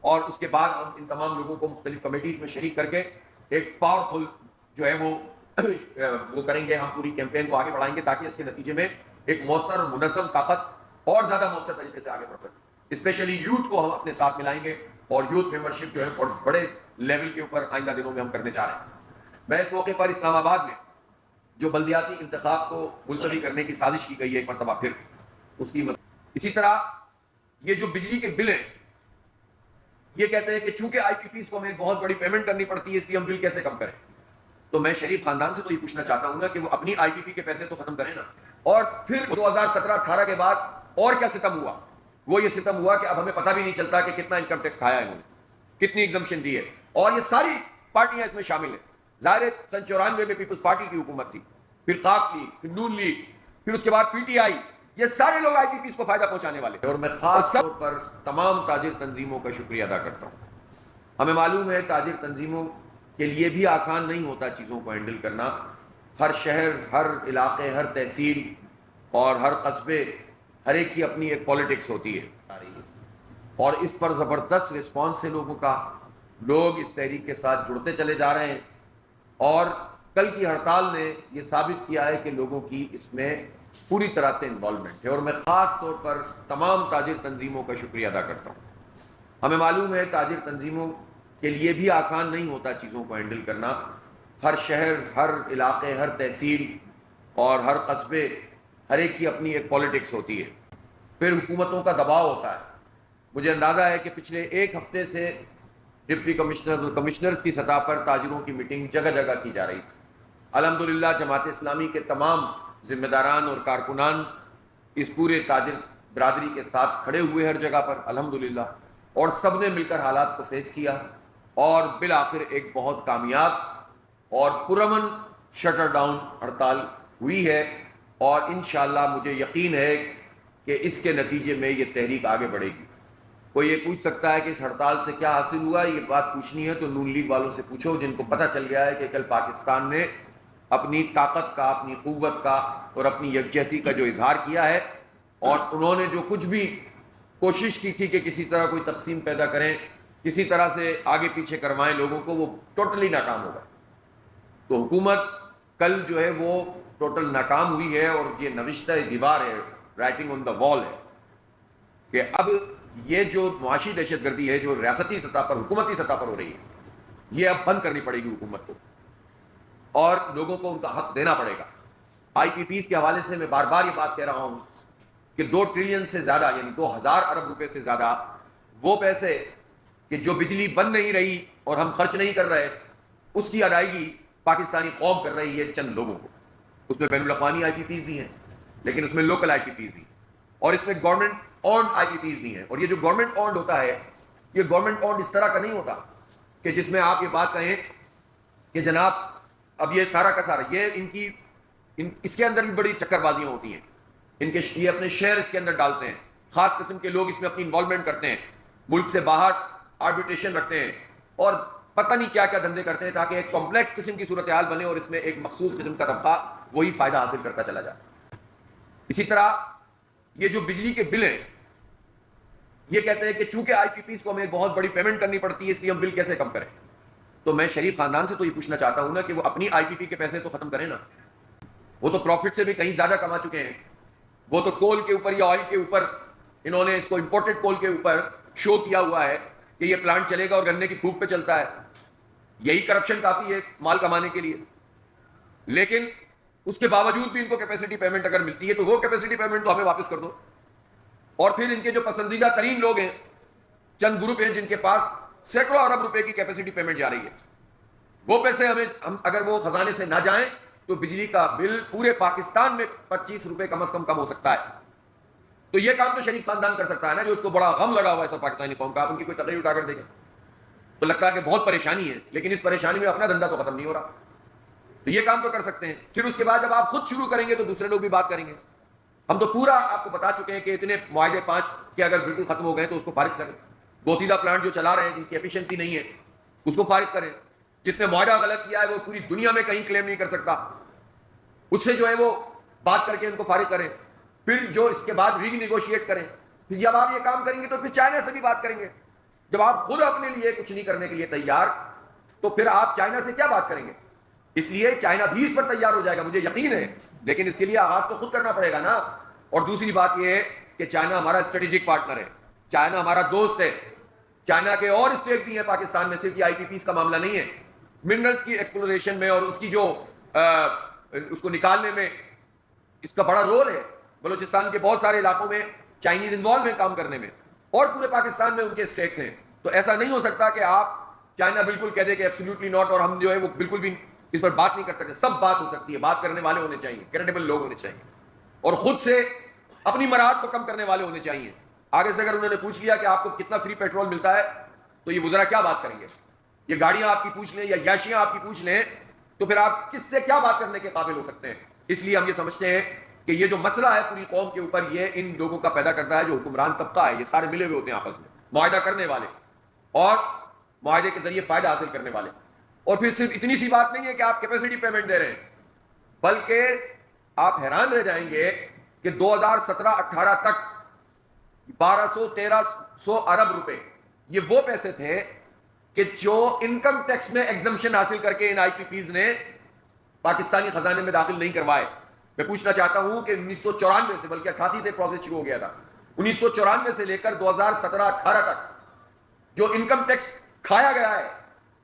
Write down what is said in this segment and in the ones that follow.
اور اس کے بعد ہم ان تمام لوگوں کو مختلف کمیٹیز میں شریک کر کے ایک پاورفل جو ہے وہ کریں گے. ہم پوری کیمپین کو آگے بڑھائیں گے تاکہ اس کے نتیجے میں ایک مؤثر اور منظم طاقت اور زیادہ مؤثر طریقے سے آگے بڑھ سکے. اسپیشلی یوتھ کو ہم اپنے ساتھ ملائیں گے اور یوتھ ممبرشپ جو ہے بہت بڑے لیول کے اوپر آئندہ دنوں میں ہم کرنے جا رہے ہیں. میں اس موقع پر اسلام آباد میں جو بلدیاتی انتخاب کو ملتوی کرنے کی سازش کی گئی ہے ایک مرتبہ پھر اس کی اسی طرح یہ جو بجلی کے بل ہیں یہ کہتے ہیں کہ چونکہ آئی پی پیز کو ہمیں بہت بڑی پیمنٹ کرنی پڑتی ہے اس لیے ہم بل کیسے کم کریں. تو میں شریف خاندان سے تو یہ پوچھنا چاہتا ہوں نا کہ وہ اپنی آئی پی پی کے پیسے تو ختم کریں نا. اور پھر 2017-18 کے بعد اور کیا ستم ہوا؟ وہ یہ ستم ہوا کہ اب ہمیں پتہ بھی نہیں چلتا کہ کتنا انکم ٹیکس کھایا ہے انہوں نے, کتنی ایگزمپشن دی ہے. اور یہ ساری پارٹیاں اس میں شامل ہیں. ظاہر ہے 94 میں پیپلز پارٹی کی حکومت تھی, پھر قاف لیگ, پھر نون لیگ, پھر اس کے بعد پی ٹی آئی. یہ سارے لوگ آئی پی پیز کو فائدہ پہنچانے والے ہیں. اور میں خاص طور پر تمام تاجر تنظیموں کا شکریہ ادا کرتا ہوں. ہمیں معلوم ہے تاجر تنظیموں کے لیے بھی آسان نہیں ہوتا چیزوں کو ہینڈل کرنا. ہر شہر, ہر علاقے, ہر تحصیل اور ہر قصبے, ہر ایک کی اپنی ایک پولیٹکس ہوتی ہے اور اس پر زبردست رسپانس ہے لوگوں کا. لوگ اس تحریک کے ساتھ جڑتے چلے جا رہے ہیں اور کل کی ہڑتال نے یہ ثابت کیا ہے کہ لوگوں کی اس میں پوری طرح سے انوالومنٹ ہے. اور میں خاص طور پر تمام تاجر تنظیموں کا شکریہ ادا کرتا ہوں. ہمیں معلوم ہے تاجر تنظیموں کے لیے بھی آسان نہیں ہوتا چیزوں کو ہینڈل کرنا. ہر شہر, ہر علاقے, ہر تحصیل اور ہر قصبے, ہر ایک کی اپنی ایک پولیٹکس ہوتی ہے. پھر حکومتوں کا دباؤ ہوتا ہے. مجھے اندازہ ہے کہ پچھلے ایک ہفتے سے ڈپٹی کمشنر اور کمشنرز کی سطح پر تاجروں کی میٹنگ جگہ جگہ کی جا رہی تھی. الحمدللہ جماعت اسلامی کے تمام ذمہ داران اور کارکنان اس پورے تاجر برادری کے ساتھ کھڑے ہوئے ہر جگہ پر الحمدللہ, اور سب نے مل کر حالات کو فیس کیا اور بالآخر ایک بہت کامیاب اور پرامن شٹر ڈاؤن ہڑتال ہوئی ہے. اور انشاءاللہ مجھے یقین ہے کہ اس کے نتیجے میں یہ تحریک آگے بڑھے گی. کوئی یہ پوچھ سکتا ہے کہ اس ہڑتال سے کیا حاصل ہوا؟ یہ بات پوچھنی ہے تو نون لیگ والوں سے پوچھو جن کو پتہ چل گیا ہے کہ کل پاکستان نے اپنی طاقت کا, اپنی قوت کا اور اپنی یکجہتی کا جو اظہار کیا ہے, اور انہوں نے جو کچھ بھی کوشش کی تھی کہ کسی طرح کوئی تقسیم پیدا کریں, کسی طرح سے آگے پیچھے کروائیں لوگوں کو, وہ ٹوٹلی ناکام ہوگا. تو حکومت کل جو ہے وہ ٹوٹل ناکام ہوئی ہے اور یہ نوشتہ دیوار ہے, رائٹنگ آن دا وال ہے کہ اب یہ جو معاشی دہشت گردی ہے جو ریاستی سطح پر, حکومتی سطح پر ہو رہی ہے, یہ اب بند کرنی پڑے گی حکومت کو اور لوگوں کو ان کا حق دینا پڑے گا. آئی پی پیز کے حوالے سے میں بار بار یہ بات کہہ رہا ہوں کہ 2 ٹریلین سے زیادہ یعنی 2000 ارب روپے سے زیادہ وہ پیسے کہ جو بجلی بن نہیں رہی اور ہم خرچ نہیں کر رہے, اس کی ادائیگی پاکستانی قوم کر رہی ہے چند لوگوں کو. اس میں بین الاقوامی آئی پی پیز بھی ہیں لیکن اس میں لوکل آئی پی پیز بھی, اور اس میں گورنمنٹ اونڈ آئی پی پیز بھی ہیں. اور یہ جو گورنمنٹ اونڈ ہوتا ہے, یہ گورنمنٹ اونڈ اس طرح کا نہیں ہوتا کہ جس میں آپ یہ بات کہیں کہ جناب اب یہ سارا کا سارا, یہ اس کے اندر بھی بڑی چکر بازیاں ہوتی ہیں. یہ اپنے شیئر اس کے اندر ڈالتے ہیں, خاص قسم کے لوگ اس میں اپنی انوالومنٹ کرتے ہیں, ملک سے باہر آربیٹریشن رکھتے ہیں اور پتہ نہیں کیا کیا دھندے کرتے ہیں تاکہ ایک کمپلیکس قسم کی صورتحال بنے اور اس میں ایک مخصوص قسم کا طبقہ وہی فائدہ حاصل کرتا چلا جائے. اسی طرح یہ جو بجلی کے بل ہیں یہ کہتے ہیں کہ چونکہ آئی پی پیز کو ہمیں بہت بڑی پیمنٹ کرنی پڑتی ہے اس لیے ہم بل کیسے کم کریں. تو میں شریف خاندان سے تو یہ پوچھنا چاہتا ہوں نا کہ وہ اپنی آئی پی پی کے پیسے تو ختم کریں نا. وہ تو پروفٹ سے بھی کہیں زیادہ کما چکے ہیں. وہ تو کول کے اوپر یا آئل کے اوپر انہوں نے اس کو امپورٹڈ کول کے اوپر شو کیا ہوا ہے کہ یہ پلانٹ چلے گا اور گنے کی پھوک پہ چلتا ہے. یہی کرپشن کافی ہے مال کمانے کے لیے. لیکن اس کے باوجود بھی ان کو کیپیسٹی پیمنٹ اگر ملتی ہے تو وہ کیپیسٹی پیمنٹ تو ہمیں واپس کر دو. اور پھر ان کے جو پسندیدہ ترین لوگ ہیں, چند گروپ ہیں جن کے پاس سینکڑوں ارب روپے کی کیپیسٹی پیمنٹ جا رہی ہے, وہ پیسے ہم اگر وہ خزانے سے نہ جائیں تو بجلی کا بل پورے پاکستان میں 25 روپے کم از کم ہو سکتا ہے. تو یہ کام تو شریف خاندان کر سکتا ہے نا, جو اس کو بڑا غم لگا ہوا ہے سب پاکستانی قوم کا. آپ ان کی کوئی تقریر اٹھا کر دیکھیں تو لگتا ہے کہ بہت پریشانی ہے, لیکن اس پریشانی میں اپنا دھندا تو ختم نہیں ہو رہا. تو یہ کام تو کر سکتے ہیں. پھر اس کے بعد جب آپ خود شروع کریں گے تو دوسرے لوگ بھی بات کریں گے. ہم تو پورا آپ کو بتا چکے ہیں کہ اتنے معاہدے 5 کے اگر بالکل ختم ہو گئے تو اس کو فارغ کریں. بوسیدہ پلانٹ جو چلا رہے ہیں جن کی ایفیشنسی نہیں ہے اس کو فارغ کریں. جس نے معاہدہ غلط کیا ہے وہ پوری دنیا میں کہیں کلیم نہیں کر سکتا, اس سے جو ہے وہ بات کر کے ان کو فارغ کریں. پھر جو اس کے بعد ری نیگوشیٹ کریں. پھر جب آپ یہ کام کریں گے تو پھر چائنا سے بھی بات کریں گے. جب آپ خود اپنے لیے کچھ نہیں کرنے کے لیے تیار تو پھر آپ چائنا سے کیا بات کریں گے؟ اس لیے چائنا بھی اس پر تیار ہو جائے گا، مجھے یقین ہے، لیکن اس کے لیے آغاز تو خود کرنا پڑے گا نا۔ اور دوسری بات یہ ہے کہ چائنا ہمارا اسٹریٹجک پارٹنر ہے، چائنا ہمارا دوست ہے، چائنا کے اور اسٹیٹ بھی ہیں پاکستان میں، صرف یہ آئی پی پیز کا معاملہ نہیں ہے، منرلز کی ایکسپلوریشن میں اور اس کی جو اس کو نکالنے میں اس کا بڑا رول ہے۔ بلوچستان کے بہت سارے علاقوں میں چائنیز انوالو ہیں کام کرنے میں، اور پورے پاکستان میں ان کے اسٹیٹس ہیں۔ تو ایسا نہیں ہو سکتا کہ آپ چائنا بالکل کہہ دے کہ ایبسلیوٹلی ناٹ، اور ہم جو ہے وہ بالکل بھی اس پر بات نہیں کر سکتے۔ سب بات ہو سکتی ہے، بات کرنے والے ہونے چاہیے، کریڈیبل لوگ ہونے چاہیے، اور خود سے اپنی مراحت کو کم کرنے والے ہونے چاہیے۔ آگے سے اگر انہوں نے پوچھ لیا کہ آپ کو کتنا فری پیٹرول ملتا ہے تو یہ وزراء کیا بات کریں گے؟ یہ گاڑیاں آپ کی پوچھ لیں یا یاشیاں آپ کی پوچھ لیں تو پھر آپ کس سے کیا بات کرنے کے قابل ہو سکتے ہیں؟ اس لیے ہم یہ سمجھتے ہیں کہ یہ جو مسئلہ ہے پوری قوم کے اوپر، یہ ان لوگوں کا پیدا کرتا ہے جو حکمران طبقہ ہے، یہ سارے ملے ہوئے ہوتے ہیں آپس میں، معاہدہ کرنے والے اور معاہدے کے ذریعے فائدہ حاصل کرنے والے۔ اور پھر صرف اتنی سی بات نہیں ہے کہ آپ کیپیسٹی پیمنٹ دے رہے ہیں، بلکہ آپ حیران رہ جائیں گے کہ 2017-18 تک 1200-1300 ارب روپے یہ وہ پیسے تھے کہ جو انکم ٹیکس میں ایگزمپشن حاصل کر کے ان آئی پی پیز نے پاکستانی خزانے میں داخل نہیں کروائے۔ میں پوچھنا چاہتا ہوں کہ 1994 سے، بلکہ 88 سے پروسیس شروع ہو گیا تھا، 1994 سے لے کر 2017-18 تک جو انکم ٹیکس کھایا گیا ہے،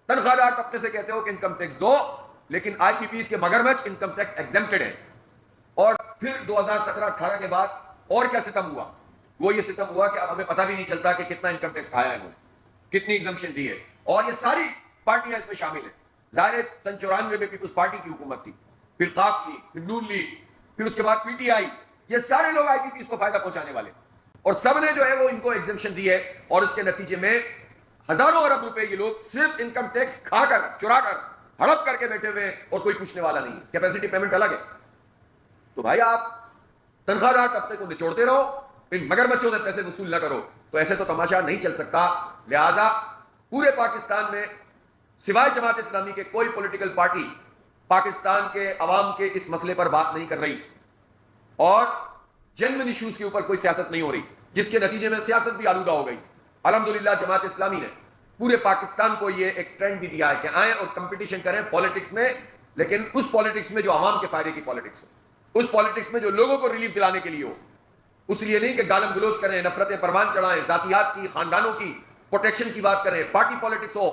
تنخواہ دار طبقے سے کہتے ہو کہ انکم ٹیکس دو، لیکن آئی پی پیز کے مگرمچ انکم ٹیکس ایگزمپٹڈ ہے۔ اور پھر 2017-18 کے بعد اور کیا ستم ہوا؟ وہ یہ ستم ہوا کہ اب ہمیں پتہ بھی نہیں چلتا کہ کتنا انکم ٹیکس کھایا ہے انہوں نے، کتنی ایگزمپشن دی ہے، اور یہ ساری پارٹیاں اس میں شامل ہیں۔ ظاہر 94 میں پیپلز پارٹی کی حکومت تھی، پھر قاف لیگ، پھر نون لیگ، پھر اس کے بعد پی ٹی آئی، یہ سارے لوگ آئی پی پیز کو فائدہ پہنچانے والے، اور سب نے جو ہے وہ ان کو ایگزمپشن دی ہے، اور اس کے نتیجے میں ہزاروں ارب روپے یہ لوگ صرف انکم ٹیکس کھا کر، چرا کر، ہڑپ کر کے بیٹھے ہوئے، اور کوئی پوچھنے والا نہیں۔ کیپیسٹی پیمنٹ الگ ہے۔ تو بھائی آپ تنخواہ دار طبقے کو نچوڑتے رہو، ان مگرمچھوں سے پیسے وصول نہ کرو، تو ایسے تو تماشا نہیں چل سکتا۔ لہذا پورے پاکستان میں سوائے جماعت اسلامی کے کوئی پولیٹیکل پارٹی پاکستان کے عوام کے اس مسئلے پر بات نہیں کر رہی، اور جنرل ایشوز کے اوپر کوئی سیاست نہیں ہو رہی، جس کے نتیجے میں سیاست بھی آلودہ ہو گئی۔ الحمدللہ جماعت اسلامی نے پورے پاکستان کو یہ ایک ٹرینڈ بھی دیا ہے کہ آئیں اور کمپٹیشن کریں پالیٹکس میں، لیکن اس پالیٹکس میں جو عوام کے فائدے کی پالیٹکس ہے، اس پالیٹکس میں جو لوگوں کو ریلیف دلانے کے لیے ہو، اس لیے نہیں کہ گالم گلوچ کریں، نفرتیں پروان چڑھائیں، ذاتیات کی، خاندانوں کی پروٹیکشن کی بات کریں، پارٹی پالیٹکس ہو،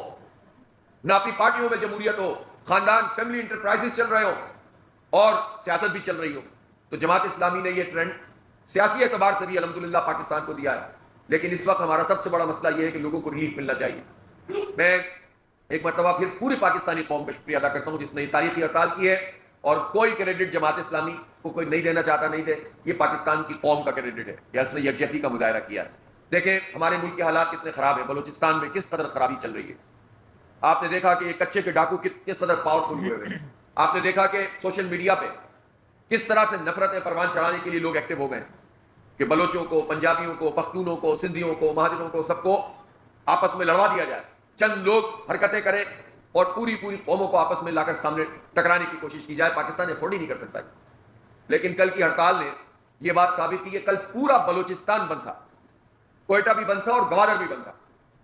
نہ اپنی پارٹیوں میں جمہوریت ہو، خاندان فیملی انٹرپرائزز چل رہے ہو، اور سیاست بھی چل رہی ہو۔ تو جماعت اسلامی نے یہ ٹرینڈ سیاسی اعتبار سے بھی الحمدللہ پاکستان کو دیا ہے، لیکن اس وقت ہمارا سب سے بڑا مسئلہ یہ ہے کہ لوگوں کو ریلیف ملنا چاہیے۔ میں ایک مرتبہ پھر پوری پاکستانی قوم کا شکریہ ادا کرتا ہوں جس نے تاریخی ہڑتال کی ہے، اور کوئی کریڈٹ جماعت اسلامی کو کوئی نہیں دینا چاہتا، نہیں دے، یہ پاکستان کی قوم کا کریڈٹ ہے، یا اس نے یکجہتی کا مظاہرہ کیا ہے۔ دیکھیں ہمارے ملک کے حالات کتنے خراب ہیں، بلوچستان میں کس قدر خرابی چل رہی ہے۔ آپ نے دیکھا کہ یہ کچے کے ڈاکو کس قدر پاورفل ہوئے ہوئے ہیں، آپ نے دیکھا کہ سوشل میڈیا پہ کس طرح سے نفرتیں پروان چڑھانے کے لیے لوگ ایکٹیو ہو گئے ہیں، کہ بلوچوں کو، پنجابیوں کو، پختونوں کو، سندھیوں کو، مہاجروں کو، سب کو آپس میں لڑوا دیا جائے، چند لوگ حرکتیں کریں اور پوری قوموں کو آپس میں لا کر سامنے ٹکرانے کی کوشش کی جائے۔ پاکستان افورڈ ہی نہیں کر سکتا ہے۔ لیکن کل کی ہڑتال نے یہ بات ثابت کی کہ کل پورا بلوچستان بند تھا، کوئٹہ بھی بند تھا اور گوادر بھی بند تھا،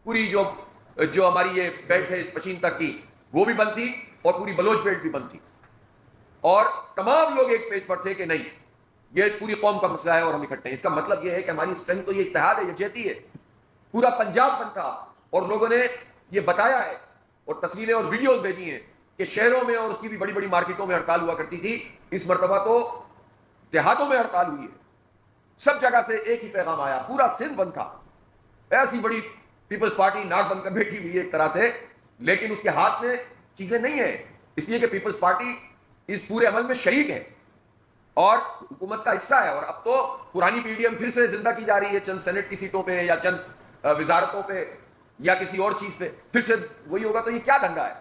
پوری جو ہماری یہ بیلٹ ہے پشین تک کی وہ بھی بند تھی، اور پوری بلوچ بیلٹ بھی بند تھی، اور تمام لوگ ایک پیج پر تھے کہ نہیں یہ پوری قوم کا مسئلہ ہے اور ہم اکٹھے ہیں۔ اس کا مطلب یہ ہے کہ ہماری اسٹرینتھ تو یہ اتحاد ہے، یہ جہتی ہے۔ پورا پنجاب بند تھا، اور لوگوں نے یہ بتایا ہے اور تصویریں اور ویڈیوز بھیجی ہیں کہ شہروں میں اور اس کی بھی بڑی بڑی مارکیٹوں میں ہڑتال ہوا کرتی تھی، اس مرتبہ تو دیہاتوں میں ہڑتال ہوئی ہے، سب جگہ سے ایک ہی پیغام آیا، پورا سندھ بند تھا۔ ایسی بڑی پیپلز پارٹی ناک بن کر بیٹھی ہوئی ہے ایک طرح سے، لیکن اس کے ہاتھ میں چیزیں نہیں ہیں، اس لیے کہ پیپلز پارٹی اس پورے عمل میں شریک ہے اور حکومت کا حصہ ہے۔ اور اب تو پرانی پی ڈی ایم پھر سے زندہ کی جا رہی ہے، چند سینٹ کی سیٹوں پہ یا چند وزارتوں پہ یا کسی اور چیز پہ پھر سے وہی ہوگا، تو یہ کیا دنگا ہے؟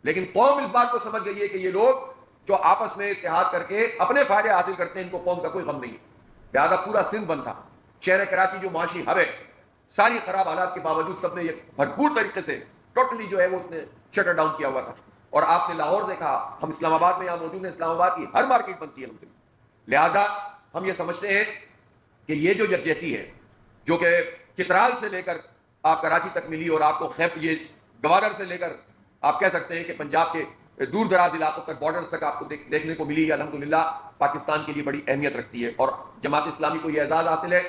لیکن قوم اس بات کو سمجھ گئی ہے کہ یہ لوگ جو آپس میں اتحاد کر کے اپنے فائدے حاصل کرتے ہیں، ان کو قوم کا کوئی غم نہیں ہے۔ لہٰذا پورا سندھ بند تھا، شہر کراچی جو معاشی ہب ہے، ساری خراب حالات کے باوجود سب نے یہ بھرپور طریقے سے ٹوٹلی جو ہے وہ اس نے شٹر ڈاؤن کیا ہوا تھا۔ اور آپ نے لاہور دیکھا، ہم اسلام آباد میں یہاں موجود ہیں، اسلام آباد کی ہر مارکیٹ بنتی ہے الحمدللہ۔ لہذا ہم یہ سمجھتے ہیں کہ یہ جو یکجہتی ہے، جو کہ چترال سے لے کر آپ کراچی تک ملی اور آپ کو خیب یہ گوادر سے لے کر آپ کہہ سکتے ہیں کہ پنجاب کے دور دراز علاقوں تک بارڈر تک آپ کو دیکھنے کو ملی. الحمدللہ پاکستان کے لیے بڑی اہمیت رکھتی ہے اور جماعت اسلامی کو یہ اعزاز حاصل ہے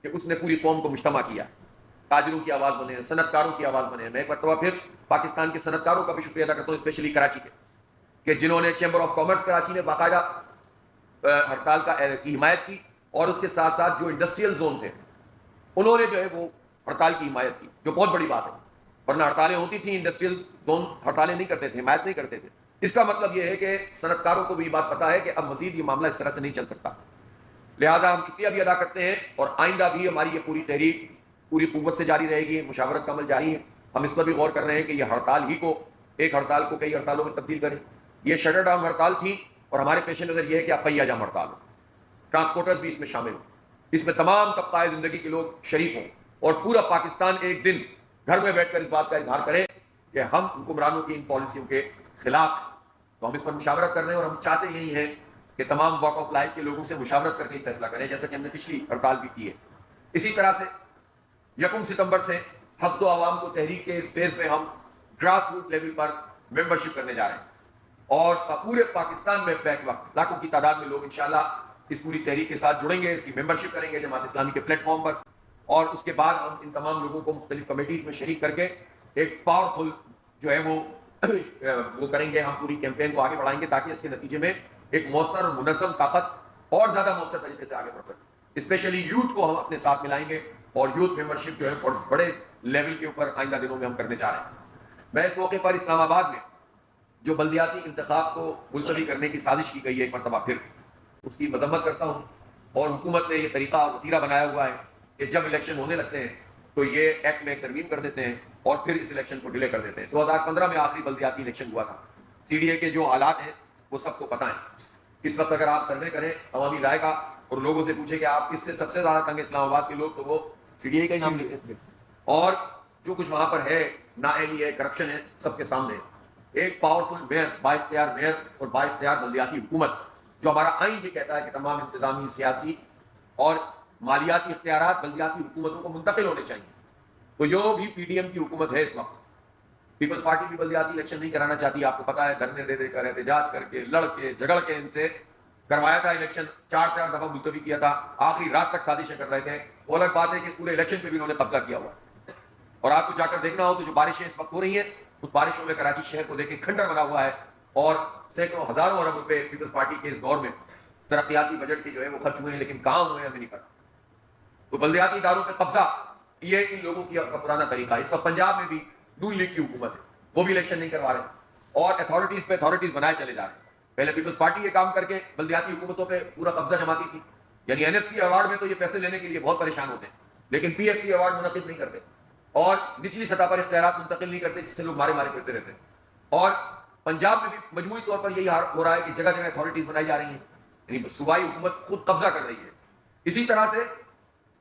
کہ اس نے پوری قوم کو مجتمع کیا, تاجروں کی آواز بنے, صنعت کاروں کی آواز بنے. میں ایک مرتبہ پھر پاکستان کے صنعت کاروں کا بھی شکریہ ادا کرتا ہوں, اسپیشلی کراچی کے, کہ جنہوں نے چیمبر آف کامرس کراچی نے باقاعدہ ہڑتال کی حمایت کی, اور اس کے ساتھ ساتھ جو انڈسٹریل زون تھے انہوں نے جو ہے وہ ہڑتال کی حمایت کی, جو بہت بڑی بات ہے. ورنہ ہڑتالیں ہوتی تھیں, انڈسٹریل زون ہڑتالیں نہیں کرتے تھے, حمایت نہیں کرتے تھے. اس کا مطلب یہ ہے کہ صنعت کاروں کو بھی یہ بات پتا ہے کہ اب مزید یہ معاملہ اس طرح سے نہیں چل سکتا. لہٰذا ہم شکریہ بھی ادا کرتے ہیں, اور آئندہ بھی ہماری یہ پوری تحریک پوری قوت سے جاری رہے گی, مشاورت کا عمل جاری ہے. ہم اس پر بھی غور کر رہے ہیں کہ یہ ہڑتال ہی کو, ایک ہڑتال کو کئی ہڑتالوں میں تبدیل کریں. یہ شٹر ڈاؤن ہڑتال تھی, اور ہمارے پیش نظر یہ ہے کہ اب پہیا جام ہڑتال ہو, ٹرانسپورٹرز بھی اس میں شامل ہوں, اس میں تمام طبقۂ زندگی کے لوگ شریک ہوں, اور پورا پاکستان ایک دن گھر میں بیٹھ کر اس بات کا اظہار کرے کہ ہم حکمرانوں کی ان پالیسیوں کے خلاف ہیں. تو ہم اس پر مشاورت کر رہے ہیں, اور ہم چاہتے یہی ہیں کہ تمام واک آف لائف کے لوگوں سے مشاورت کر کے فیصلہ کریں, جیسا کہ ہم نے پچھلی ہڑتال بھی کی ہے. اسی طرح سے 1 ستمبر سے حق و عوام کو تحریک کے اس فیز میں ہم گراس روٹ لیول پر ممبرشپ کرنے جا رہے ہیں, اور پورے پاکستان میں بیک وقت لاکھوں کی تعداد میں لوگ انشاءاللہ اس پوری تحریک کے ساتھ جڑیں گے, اس کی ممبرشپ کریں گے جماعت اسلامی کے پلیٹ فارم پر. اور اس کے بعد ہم ان تمام لوگوں کو مختلف کمیٹیز میں شریک کر کے ایک پاورفل جو ہے وہ کریں گے. ہم پوری کیمپین کو آگے بڑھائیں گے تاکہ اس کے نتیجے میں ایک مؤثر اور منظم طاقت اور زیادہ مؤثر طریقے سے آگے بڑھ سکے. اسپیشلی یوتھ کو ہم اپنے ساتھ ملائیں گے, اور یوتھ ممبرشپ جو ہے بڑے لیول کے اوپر آئندہ دنوں میں ہم کرنے جا رہے ہیں. میں اس موقع پر اسلام آباد میں جو بلدیاتی انتخاب کو ملتوی کرنے کی سازش کی گئی ہے, ایک مرتبہ پھر اس کی مذمت کرتا ہوں. اور حکومت نے یہ طریقہ اور وتیرہ بنایا ہوا ہے کہ جب الیکشن ہونے لگتے ہیں تو یہ ایکٹ میں ترمیم کر دیتے ہیں اور پھر اس الیکشن کو ڈیلے کر دیتے ہیں. 2015 میں آخری بلدیاتی الیکشن ہوا تھا. سی ڈی اے کے جو حالات ہیں وہ سب کو پتہ ہیں. اس وقت اگر آپ سروے کریں عوامی رائے کا اور لوگوں سے پوچھیں کہ آپ کس سے سب سے زیادہ تنگ اسلام آباد کے لوگ, تو وہ سی ڈی اے کا ہی نام لیتے ہیں. اور جو کچھ وہاں پر ہے, نااہلی ہے, کرپشن ہے, سب کے سامنے. ایک پاورفل میئر, با اختیار میئر اور با اختیار بلدیاتی حکومت, جو ہمارا آئین بھی کہتا ہے کہ تمام انتظامی, سیاسی اور مالیاتی اختیارات بلدیاتی حکومتوں کو منتقل ہونے چاہیے. تو جو بھی پی ڈی ایم کی حکومت ہے اس وقت, پیپلز پارٹی بھی بلدیاتی الیکشن نہیں کرانا چاہتی. آپ کو پتا ہے دھرنے دے دے کر, احتجاج کر کے, لڑ کے, جھگڑ کے ان سے کروایا تھا الیکشن, 4 دفعہ ملتوی کیا تھا, آخری رات تک سازشیں کر رہے تھے. وہ الگ بات ہے کہ اس پورے الیکشن پہ بھی انہوں نے قبضہ کیا ہوا ہے. اور آپ کو جا کر دیکھنا ہو تو جو بارشیں اس وقت ہو رہی ہیں, اس بارشوں میں کراچی شہر کو دیکھ کے کھنڈر بنا ہوا ہے, اور سینکڑوں ہزاروں ارب روپے پیپلز پارٹی کے اس دور میں ترقیاتی بجٹ کے جو ہے وہ خرچ ہوئے ہیں, لیکن کہاں ہوئے ہیں ہمیں نہیں پتا. تو بلدیاتی اداروں پہ قبضہ یہ ان لوگوں کی پرانا طریقہ ہے. اس وقت پنجاب میں بھی نون لیگ کی حکومت ہے, وہ بھی الیکشن نہیں کروا رہے, اور اتھارٹیز پہ اتھارٹیز بنائے چلے جا رہے ہیں. پہلے پیپلز پارٹی یہ کام کر کے بلدیاتی حکومتوں پہ پورا قبضہ جماتی تھی. یعنی این ایف سی ایوارڈ میں تو یہ فیصلے لینے کے لیے بہت پریشان ہوتے ہیں, لیکن پی ایف سی ایوارڈ منعقد نہیں کرتے, اور نچلی سطح پر اختیارات منتقل نہیں کرتے, جس سے لوگ مارے مارے پھرتے رہتے ہیں. اور پنجاب میں بھی مجموعی طور پر یہی ہو رہا ہے کہ جگہ جگہ اتھارٹیز بنائی جا رہی ہیں, یعنی صوبائی حکومت خود قبضہ کر رہی ہے. اسی طرح سے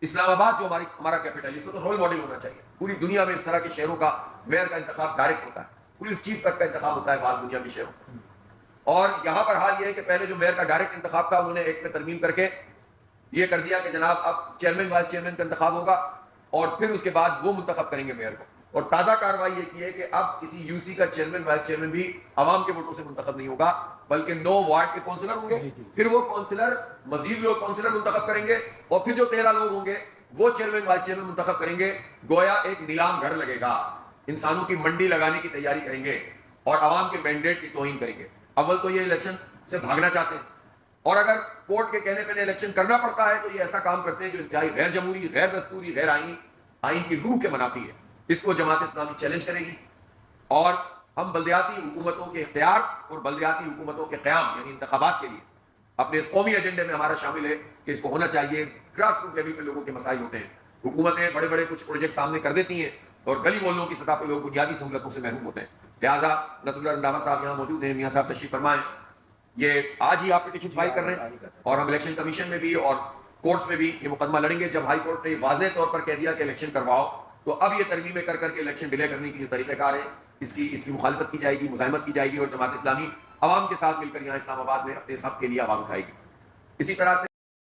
اسلام آباد جو ہمارا کیپٹل ہے, اس کو تو رول ماڈل ہونا چاہیے. پوری دنیا میں اس طرح کے شہروں کا میئر کا انتخاب ڈائریکٹ ہوتا ہے, پولیس چیف تک کا انتخاب ہوتا ہے بعض دنیا کے شہروں. اور یہاں پر حال یہ ہے کہ پہلے جو میئر کا ڈائریکٹ انتخاب تھا, انہوں نے ایک میں ترمیم کر کے یہ کر دیا کہ جناب اب چیئرمین وائس چیئرمین کا انتخاب ہوگا, اور پھر اس کے بعد وہ منتخب کریں گے میئر کو. اور تازہ کارروائی یہ کی ہے کہ اب کسی یو سی کا چیئرمین وائس چیئرمین بھی عوام کے ووٹوں سے منتخب نہیں ہوگا, بلکہ 9 وارڈ کے کونسلر ہوں گے. پھر وہ کونسلر مزید لوگ کونسلر منتخب کریں گے, اور پھر جو 13 لوگ ہوں گے وہ چیئرمین وائس چیئرمین منتخب کریں گے. گویا ایک نیلام گھر لگے گا, انسانوں کی منڈی لگانے کی تیاری کریں گے, اور عوام کے مینڈیٹ کی توہین کریں گے. اول تو یہ الیکشن سے بھاگنا چاہتے ہیں, اور اگر کورٹ کے کہنے پہ الیکشن کرنا پڑتا ہے تو یہ ایسا کام کرتے ہیں جو انتہائی غیر جمہوری, غیر دستوری, غیر آئینی, آئین کی روح کے منافی ہے. اس کو جماعت اسلامی چیلنج کرے گی, اور ہم بلدیاتی حکومتوں کے اختیار اور بلدیاتی حکومتوں کے قیام یعنی انتخابات کے لیے اپنے اس قومی ایجنڈے میں ہمارا شامل ہے کہ اس کو ہونا چاہیے. گراس روٹ لیول پہ لوگوں کے مسائل ہوتے ہیں, حکومتیں بڑے بڑے کچھ پروجیکٹ سامنے کر دیتی ہیں, اور گلی محلوں کی سطح پہ لوگ بنیادی سہولتوں سے محروم ہوتے ہیں. لہٰذا نصر اللہ رنداوا صاحب یہاں موجود ہیں, میاں صاحب تشریف فرمائیں. یہ آج ہی آپ پٹیشن فائل کر رہے ہیں, اور ہم الیکشن کمیشن میں بھی اور کورٹس میں بھی یہ مقدمہ لڑیں گے. جب ہائی کورٹ نے واضح طور پر کہہ دیا کہ الیکشن کرواؤ, تو اب یہ ترمیمیں کر کے الیکشن ڈیلے کرنے کی جو طریقہ کار ہے, اس کی مخالفت کی جائے گی, مزاحمت کی جائے گی, اور جماعت اسلامی عوام کے ساتھ مل کر یہاں اسلام آباد میں اپنے سب کے لیے آواز اٹھائے گی. اسی طرح سے